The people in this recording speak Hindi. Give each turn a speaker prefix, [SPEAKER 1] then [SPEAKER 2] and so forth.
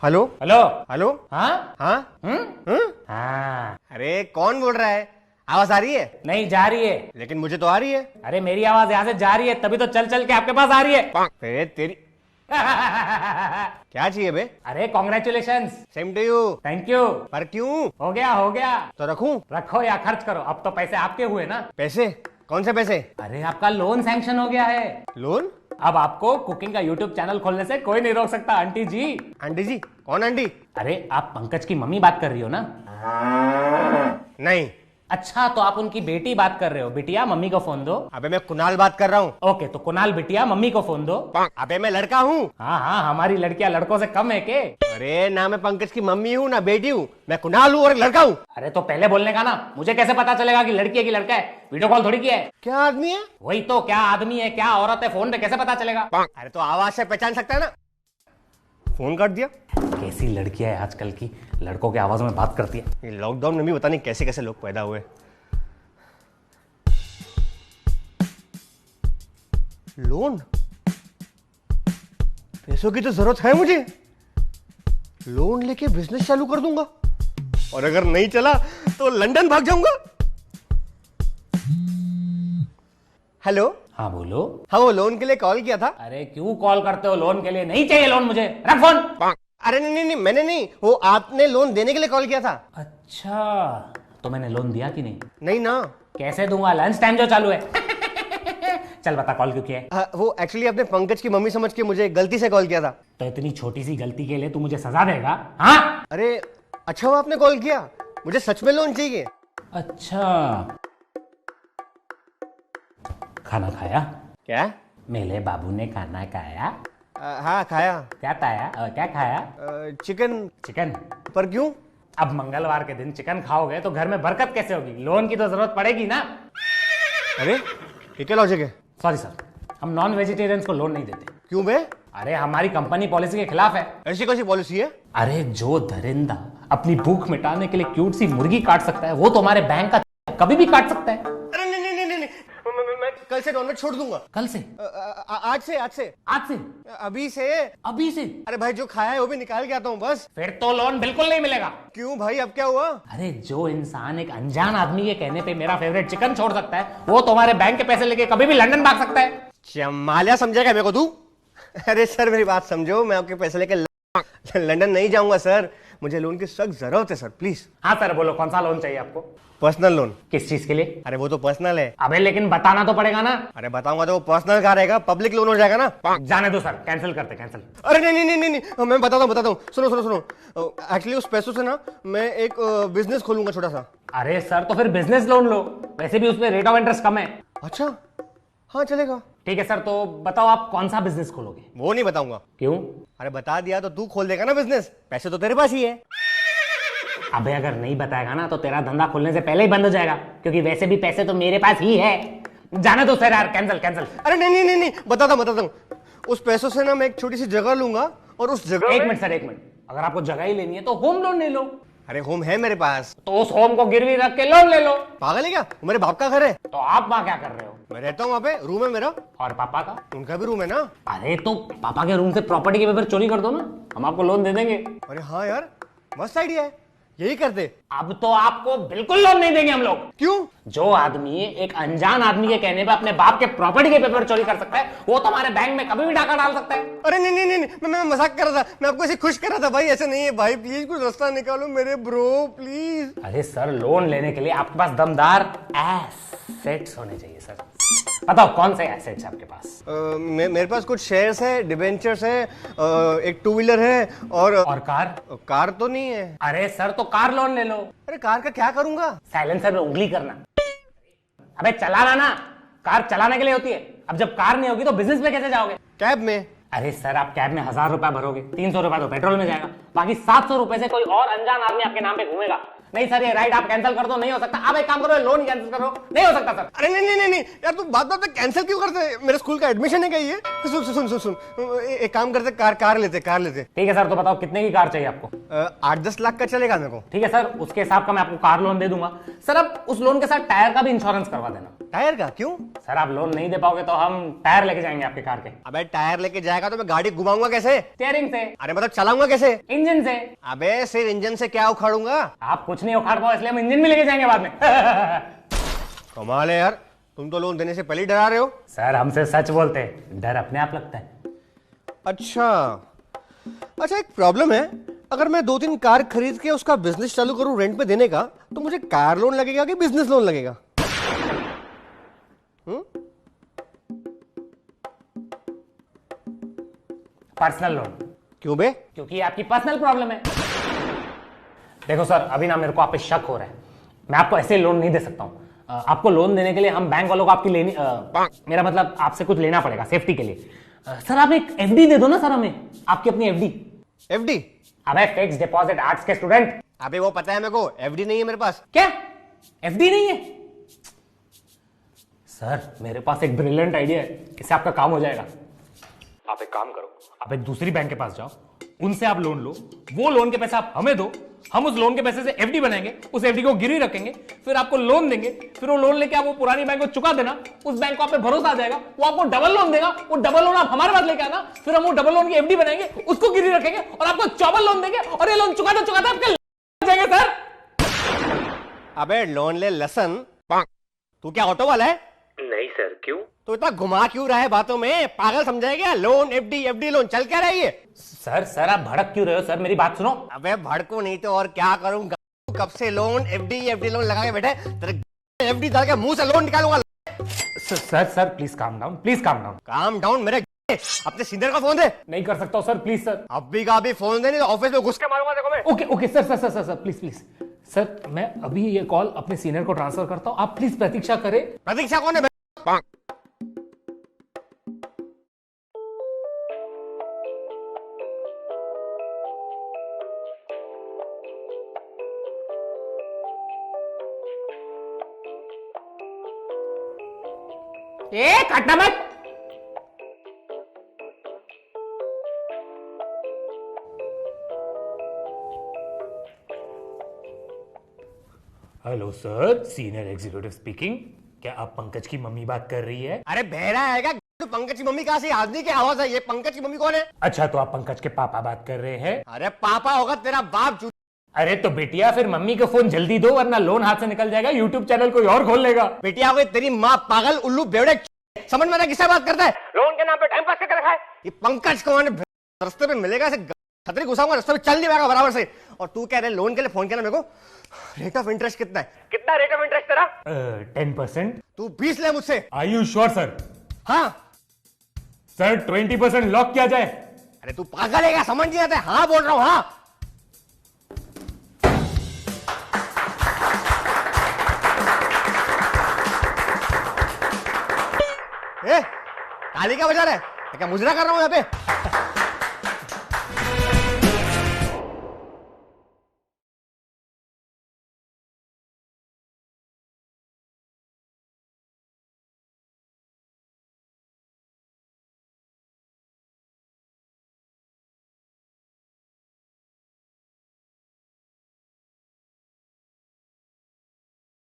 [SPEAKER 1] Hello
[SPEAKER 2] hello.
[SPEAKER 1] हेलो।
[SPEAKER 2] हाँ
[SPEAKER 1] हाँ
[SPEAKER 2] हाँ।
[SPEAKER 1] अरे कौन बोल रहा है? आवाज आ रही है?
[SPEAKER 2] नहीं जा रही है।
[SPEAKER 1] लेकिन मुझे तो आ रही है।
[SPEAKER 2] अरे मेरी आवाज यहाँ से जा रही है, तभी तो चल चल के आपके पास आ रही है।
[SPEAKER 1] अरे तेरी क्या चाहिए बे?
[SPEAKER 2] अरे congratulations.
[SPEAKER 1] Same to you.
[SPEAKER 2] Thank you.
[SPEAKER 1] पर क्यों?
[SPEAKER 2] हो गया हो गया।
[SPEAKER 1] तो रखूं?
[SPEAKER 2] रखो या खर्च करो, अब तो पैसे आपके हुए ना।
[SPEAKER 1] पैसे? कौन से पैसे?
[SPEAKER 2] अरे आपका लोन सैंक्शन हो गया है।
[SPEAKER 1] लोन?
[SPEAKER 2] अब आपको कुकिंग का यूट्यूब चैनल खोलने से कोई नहीं रोक सकता आंटी जी।
[SPEAKER 1] आंटी जी? कौन आंटी?
[SPEAKER 2] अरे आप पंकज की मम्मी बात कर रही हो ना?
[SPEAKER 1] नहीं।
[SPEAKER 2] अच्छा तो आप उनकी बेटी बात कर रहे हो। बिटिया मम्मी को फोन दो।
[SPEAKER 1] अबे मैं कुणाल बात कर रहा हूँ।
[SPEAKER 2] ओके तो कुणाल बिटिया मम्मी को फोन दो।
[SPEAKER 1] अबे मैं लड़का हूँ।
[SPEAKER 2] हाँ हाँ, हमारी लड़कियां लड़कों से कम है के?
[SPEAKER 1] अरे ना मैं पंकज की मम्मी हूँ ना बेटी हूँ, मैं कुणाल हूँ और लड़का हूँ।
[SPEAKER 2] अरे तो पहले बोलने का ना, मुझे कैसे पता चलेगा कि लड़की है कि लड़का है? वीडियो कॉल थोड़ी किया है।
[SPEAKER 1] क्या आदमी है?
[SPEAKER 2] वही तो, क्या आदमी है क्या औरत है, फोन पे कैसे पता चलेगा?
[SPEAKER 1] अरे तो आवाज से पहचान सकता है ना। फोन काट दिया।
[SPEAKER 2] कैसी लड़कियां है आजकल की, लड़कों की आवाज में बात करती है।
[SPEAKER 1] ये लॉकडाउन में भी पता नहीं कैसे कैसे लोग पैदा हुए। लोन? पैसों की तो जरूरत है मुझे। लोन लेके बिजनेस चालू कर दूंगा और अगर नहीं चला तो लंदन भाग जाऊंगा। हेलो।
[SPEAKER 2] हाँ बोलो।
[SPEAKER 1] हाँ वो लोन के लिए कॉल किया था।
[SPEAKER 2] अरे क्यों कॉल करते हो? लोन के लिए नहीं चाहिए लोन मुझे, रख फोन।
[SPEAKER 1] अरे नहीं नहीं नहीं, मैंने नहीं, वो आपने लोन देने के लिए कॉल किया था।
[SPEAKER 2] अच्छा तो मैंने लोन दिया कि नहीं?
[SPEAKER 1] नहीं ना।
[SPEAKER 2] कैसे दूंगा, लंच टाइम जो चालू है। चल बता कॉल क्यों किया है?
[SPEAKER 1] वो एक्चुअली आपने पंकज की मम्मी समझ के मुझे गलती से कॉल किया था।
[SPEAKER 2] तो इतनी छोटी सी गलती के लिए तू मुझे सजा देगा? हाँ
[SPEAKER 1] अरे अच्छा हुआ आपने कॉल किया, मुझे सच में लोन चाहिए।
[SPEAKER 2] अच्छा खाना खाया?
[SPEAKER 1] क्या?
[SPEAKER 2] मेरे बाबू ने खाना खाया?
[SPEAKER 1] हाँ खाया।
[SPEAKER 2] क्या खाया? क्या खाया?
[SPEAKER 1] चिकन।
[SPEAKER 2] चिकन?
[SPEAKER 1] पर क्यों?
[SPEAKER 2] अब मंगलवार के दिन चिकन खाओगे तो घर में बरकत कैसे होगी? लोन की तो जरूरत पड़ेगी ना।
[SPEAKER 1] अरे ये क्या लॉजिक है?
[SPEAKER 2] सॉरी सर, हम नॉन वेजिटेरियंस को लोन नहीं देते।
[SPEAKER 1] क्यों बे?
[SPEAKER 2] अरे हमारी कंपनी पॉलिसी के खिलाफ है।
[SPEAKER 1] ऐसी कौन सी पॉलिसी है?
[SPEAKER 2] अरे जो दरिंदा अपनी भूख मिटाने के लिए क्यूट सी मुर्गी काट सकता है, वो तो हमारे बैंक का कभी भी काट सकता है।
[SPEAKER 1] अरे नहीं नहीं नहीं नहीं, मैं कल से नॉनवेज छोड़ दूंगा।
[SPEAKER 2] कल से?
[SPEAKER 1] आज से आज से
[SPEAKER 2] आज से?
[SPEAKER 1] अभी से।
[SPEAKER 2] अभी से?
[SPEAKER 1] अरे भाई जो खाया है वो भी निकाल के आता हूँ बस।
[SPEAKER 2] फिर तो लोन बिल्कुल नहीं मिलेगा।
[SPEAKER 1] क्यों भाई, अब क्या हुआ?
[SPEAKER 2] अरे जो इंसान एक अनजान आदमी के कहने पे मेरा फेवरेट चिकन छोड़ सकता है, वो तुम्हारे बैंक के पैसे लेके कभी भी लंदन भाग सकता है।
[SPEAKER 1] चमालिया समझेगा मेरे को तू? अरे सर मेरी बात समझो, मैं आपके पैसे लेके लंदन नहीं जाऊंगा सर, मुझे लोन की सख्त जरूरत है सर, प्लीज।
[SPEAKER 2] हाँ सर बोलो, कौन सा लोन चाहिए आपको?
[SPEAKER 1] Personal loan.
[SPEAKER 2] किस चीज के लिए?
[SPEAKER 1] अरे वो तो पर्सनल है।
[SPEAKER 2] अबे लेकिन बताना तो पड़ेगा ना।
[SPEAKER 1] अरे बताऊंगा तो वो पर्सनल का रहेगा, पब्लिक लोन हो जाएगा ना।
[SPEAKER 2] जाने दो सर, कैंसिल करते कैंसिल।
[SPEAKER 1] अरे नहीं नहीं नहीं नहीं, मैं बताता हूँ सुनो सुनो सुनो। एक्चुअली उस पैसों से ना मैं एक बिजनेस खोलूंगा छोटा सा।
[SPEAKER 2] अरे सर तो फिर बिजनेस लोन लो, वैसे भी उसमें रेट ऑफ इंटरेस्ट कम है।
[SPEAKER 1] अच्छा हाँ चलेगा।
[SPEAKER 2] ठीक है सर, तो बताओ आप कौन सा बिजनेस खोलोगे?
[SPEAKER 1] वो नहीं बताऊंगा।
[SPEAKER 2] क्यों?
[SPEAKER 1] अरे बता दिया तो तू खोल देगा ना बिजनेस, पैसे तो तेरे पास ही है।
[SPEAKER 2] अबे अगर नहीं बताएगा ना तो तेरा धंधा खोलने से पहले ही बंद हो जाएगा, क्योंकि वैसे भी पैसे तो मेरे पास ही है। जाने दो सर यार, कैंसिल कैंसिल।
[SPEAKER 1] अरे नहीं नहीं नहीं नहीं, बताता हूँ। उस पैसों से ना मैं एक छोटी सी जगह लूंगा और उस जगह
[SPEAKER 2] एक मिनट सर, एक मिनट। अगर आपको जगह ही लेनी है तो होम लोन ले लो।
[SPEAKER 1] अरे होम है मेरे पास।
[SPEAKER 2] तो उस होम को गिरवी रख के लोन ले लो।
[SPEAKER 1] पागल है क्या? वो मेरे बाप का घर है।
[SPEAKER 2] तो आप वहां क्या कर रहे हो?
[SPEAKER 1] मैं रहता हूँ वहाँ पे, रूम है मेरा।
[SPEAKER 2] और पापा का?
[SPEAKER 1] उनका भी रूम है ना।
[SPEAKER 2] अरे तो पापा के रूम से प्रॉपर्टी के पेपर चोरी कर दो ना, हम आपको लोन दे देंगे।
[SPEAKER 1] अरे हाँ यार, मस्त आइडिया है, यही करते।
[SPEAKER 2] अब तो आपको बिल्कुल लोन नहीं देंगे हम लोग।
[SPEAKER 1] क्यों?
[SPEAKER 2] जो आदमी एक अनजान आदमी के कहने पे अपने बाप के प्रॉपर्टी के पेपर चोरी कर सकता है, वो तुम्हारे बैंक में कभी भी डाका डाल सकता है।
[SPEAKER 1] अरे नहीं नहीं नहीं, नहीं मैं मजाक कर रहा था, मैं आपको ऐसे खुश कर रहा था भाई, ऐसे नहीं है भाई, प्लीज कुछ रास्ता निकालो मेरे ब्रो प्लीज।
[SPEAKER 2] अरे सर लोन लेने के लिए आपके पास दमदार एसेट्स होने चाहिए सर। बताओ कौन से एसेट्स आपके पास?
[SPEAKER 1] मेरे पास कुछ शेयर्स है, डिबेंचर्स है, एक टू व्हीलर है और
[SPEAKER 2] कार?
[SPEAKER 1] कार तो नहीं है।
[SPEAKER 2] अरे सर तो कार लोन ले लो।
[SPEAKER 1] अरे कार का क्या करूंगा?
[SPEAKER 2] साइलेंसर में उंगली करना। अबे चलाना ना, कार चलाने के लिए होती है। अब जब कार नहीं होगी तो बिजनेस में कैसे जाओगे?
[SPEAKER 1] कैब में।
[SPEAKER 2] अरे सर आप कैब में 1000 रुपया भरोगे, 300 रुपया तो पेट्रोल में जाएगा, बाकी 700 रुपए से कोई और अनजान आदमी आपके नाम पे घूमेगा। नहीं सर, ये राइड आप कैंसिल कर दो, नहीं हो सकता। आप एक काम करो, लोन कैंसिल करो, नहीं हो सकता सर।
[SPEAKER 1] अरे नहीं नहीं नहीं नहीं यार, तू बात बात में कैंसिल क्यों करते है? मेरे स्कूल का एडमिशन है क्या ये? सुन सुन सुन सुन, एक काम करते, कार लेते।
[SPEAKER 2] ठीक है सर, तो बताओ कितने की कार चाहिए आपको?
[SPEAKER 1] 8-10 लाख का चलेगा मेरे को।
[SPEAKER 2] ठीक है सर, उसके हिसाब का मैं आपको कार लोन दे दूंगा। सर अब उस लोन के साथ टायर का भी इंश्योरेंस करवा देना।
[SPEAKER 1] टायर का क्यों?
[SPEAKER 2] सर आप लोन नहीं दे पाओगे तो हम टायर लेके जाएंगे आपके कार के।
[SPEAKER 1] अबे टायर लेके जाएगा तो मैं गाड़ी घुमाऊंगा कैसे?
[SPEAKER 2] स्टीयरिंग से।
[SPEAKER 1] अरे मतलब चलाऊंगा कैसे?
[SPEAKER 2] इंजन से।
[SPEAKER 1] अबे सिर्फ इंजन से क्या उखाड़ूंगा?
[SPEAKER 2] आप कुछ नहीं उखाड़ पाओ, इसलिए हम इंजन भी लेके जाएंगे बाद में।
[SPEAKER 1] कमाल है यार, तुम तो लोन देने से पहले ही डरा रहे हो।
[SPEAKER 2] सर हमसे सच बोलते हैं, डर अपने आप लगता है।
[SPEAKER 1] अच्छा एक प्रॉब्लम है, अगर मैं 2-3 कार खरीद के उसका बिजनेस चालू करूं रेंट पे देने का, तो मुझे कार लोन लगेगा कि बिजनेस लोन लगेगा?
[SPEAKER 2] Personal loan.
[SPEAKER 1] क्यों बे?
[SPEAKER 2] क्योंकि ये आपकी पर्सनल प्रॉब्लम है। देखो सर, अभी ना मेरे को आप पे शक हो रहा है, मैं आपको ऐसे लोन नहीं दे सकता हूं। आपको लोन देने के लिए हम बैंक वालों को आपकी लेनी मेरा मतलब आपसे कुछ लेना पड़ेगा सेफ्टी के लिए। सर आप एक एफडी दे दो ना सर हमें, आपकी अपनी एफडी।
[SPEAKER 1] एफडी?
[SPEAKER 2] अबे फिक्स डिपॉजिट आर्ट्स के स्टूडेंट।
[SPEAKER 1] अबे वो पता है मेरे को, एफडी नहीं है मेरे पास।
[SPEAKER 2] क्या एफडी नहीं है? सर मेरे पास एक ब्रिलियंट आइडिया है, इससे आपका काम हो जाएगा। आप एक काम करो, आप एक दूसरी बैंक के पास जाओ, उनसे आप लोन लो, वो लोन के पैसे आप हमें दो, हम उस लोन के पैसे से एफडी बनाएंगे, उस एफडी को गिरवी रखेंगे, फिर आपको लोन देंगे, फिर वो लोन लेके आप वो पुरानी बैंक को चुका देना, उस बैंक को आप पे भरोसा आ जाएगा, वो आपको डबल लोन देगा, वो डबल लोन आप हमारे पास लेके आना, फिर हम वो डबल लोन की एफडी बनाएंगे, उसको गिरवी रखेंगे और आपको चौबल लोन देंगे, और ये लोन चुकाते आपके जाएंगे सर।
[SPEAKER 1] अबे लोन ले लसन, तू क्या ऑटो वाला है?
[SPEAKER 2] नहीं सर, क्यों?
[SPEAKER 1] तो इतना घुमा क्यों रहा है बातों में? पागल समझाया क्या? लोन एफडी लोन चल क्या रही है?
[SPEAKER 2] सर आप भड़क क्यों रहे हो? सर मेरी बात सुनो।
[SPEAKER 1] अबे भड़को नहीं तो और क्या करूं? कब से लोन एफडी लोन लगा के बैठे, तेरे एफडी डाल के मुंह से लोन निकालूंगा।
[SPEAKER 2] Sir please calm down, please calm down.
[SPEAKER 1] Calm down? मेरे अपने सीनियर का फोन दे।
[SPEAKER 2] नहीं कर सकता हूं सर, प्लीज सर।
[SPEAKER 1] अभी का अभी फोन दे, नहीं तो ऑफिस में घुस के मारूंगा देखो मैं।
[SPEAKER 2] ओके सर प्लीज सर, मैं अभी ये कॉल अपने सीनियर को ट्रांसफर करता हूं, आप प्लीज प्रतीक्षा करें।
[SPEAKER 1] प्रतीक्षा कौन है?
[SPEAKER 2] ए काटना मत। Hello sir, senior executive speaking. क्या आप पंकज की मम्मी बात कर रही है?
[SPEAKER 1] अरे बहरा है क्या? तो पंकज की मम्मी कहां से? आदमी की आवाज है ये। पंकज की मम्मी कौन है?
[SPEAKER 2] अच्छा, तो आप पंकज के पापा बात कर रहे हैं?
[SPEAKER 1] अरे पापा होगा तेरा बाप।
[SPEAKER 2] अरे तो बेटिया फिर मम्मी को फोन जल्दी दो, वरना लोन हाथ से निकल जाएगा, यूट्यूब चैनल कोई और खोल लेगा।
[SPEAKER 1] बेटिया हुई तेरी माँ पागल उल्लू बेवड़े, समझ में आता किससे बात करता है? लोन के नाम पे टाइम पास करके रखा है। ये पंकज कौन है? रास्ते पे मिलेगा ऐसे छतरी घुसाऊंगा, रास्ते पे चल नहीं पाएगा बराबर से। और तू कह रहे लोन के लिए फोन किया मेरे को? रेट ऑफ इंटरेस्ट कितना है? कितना रेट ऑफ इंटरेस्ट तेरा?
[SPEAKER 2] 10%।
[SPEAKER 1] तू 20 ले मुझसे।
[SPEAKER 2] Are you sure sir?
[SPEAKER 1] हाँ
[SPEAKER 2] सर 20% लॉक किया जाए?
[SPEAKER 1] अरे तू पागल है क्या? समझ नहीं आता? हाँ बोल रहा हूँ, हाँ। ताली क्या बजा रहा है? क्या मुजरा कर रहा हूँ यहाँ पे?